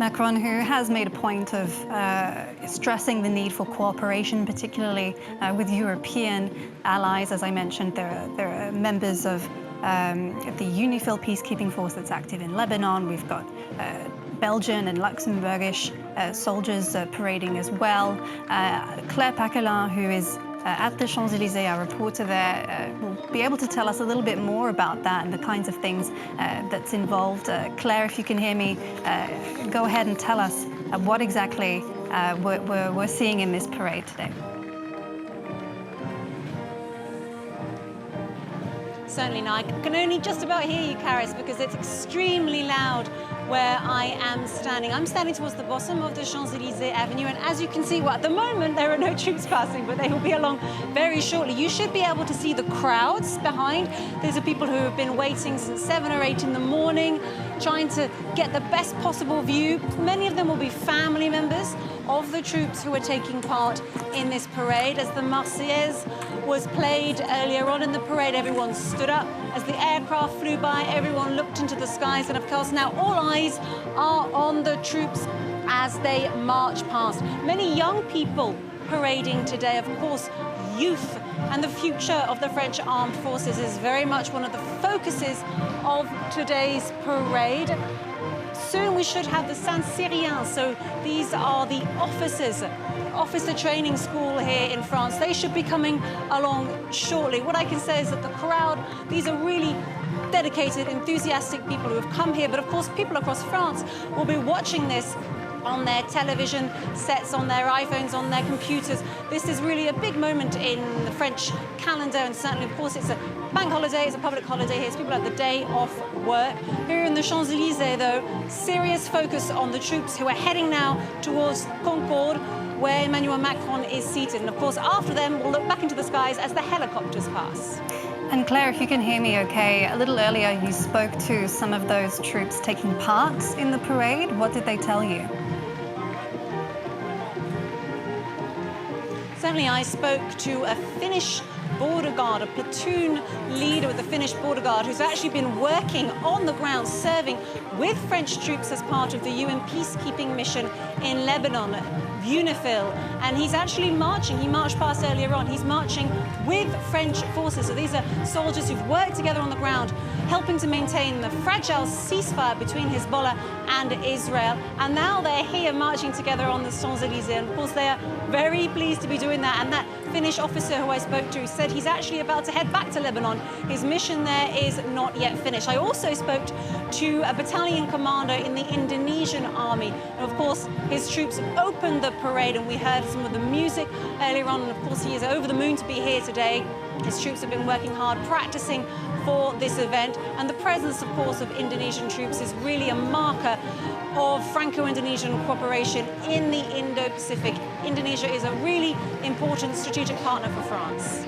Macron, who has made a point of stressing the need for cooperation, particularly with European allies. As I mentioned, there are members of the UNIFIL peacekeeping force that's active in Lebanon. We've got Belgian and Luxembourgish soldiers parading as well. Claire Paccalin, who is at the Champs-Élysées, our reporter there, will be able to tell us a little bit more about that and the kinds of things that's involved. Claire, if you can hear me, go ahead and tell us what exactly we're seeing in this parade today. Certainly, no. I can only just about hear you, Karis, because it's extremely loud where I am standing. I'm standing towards the bottom of the Champs-Élysées Avenue, and as you can see, well, at the moment there are no troops passing, but they will be along very shortly. You should be able to see the crowds behind. These are people who have been waiting since 7 or 8 in the morning, trying to get the best possible view. Many of them will be family members of the troops who are taking part in this parade. As the Marseillaise was played earlier on in the parade, everyone stood up. As the aircraft flew by, everyone looked into the skies, and of course now all eyes are on the troops as they march past. Many young people parading today, of course, youth and the future of the French armed forces is very much one of the focuses of today's parade. Soon we should have the Saint-Cyriens, so these are the officer training school here in France. They should be coming along shortly. What I can say is that the crowd, these are really dedicated, enthusiastic people who have come here, but of course people across France will be watching this on their television sets, on their iPhones, on their computers. This is really a big moment in the French calendar, and certainly, of course, it's a bank holiday, it's a public holiday here, so people have the day off work. Here in the Champs-Élysées, though, serious focus on the troops who are heading now towards Concorde, where Emmanuel Macron is seated. And of course, after them, we'll look back into the skies as the helicopters pass. And Claire, if you can hear me okay, a little earlier you spoke to some of those troops taking part in the parade. What did they tell you? Certainly, I spoke to a Finnish border guard, a platoon leader with the Finnish border guard, who's actually been working on the ground, serving with French troops as part of the UN peacekeeping mission in Lebanon, UNIFIL. And he's actually marching, he marched past earlier on, he's marching with French forces. So these are soldiers who've worked together on the ground, helping to maintain the fragile ceasefire between Hezbollah and Israel. And now they're here marching together on the Champs-Élysées. And of course, they are very pleased to be doing that. And that Finnish officer who I spoke to said he's actually about to head back to Lebanon. His mission there is not yet finished. I also spoke to a battalion commander in the Indonesian army. And of course, his troops opened the parade, and we heard some of the music earlier on. And of course, he is over the moon to be here today. His troops have been working hard, practicing for this event. And the presence, of course, of Indonesian troops is really a marker of Franco-Indonesian cooperation in the Indo-Pacific. Indonesia is a really important strategic partner for France.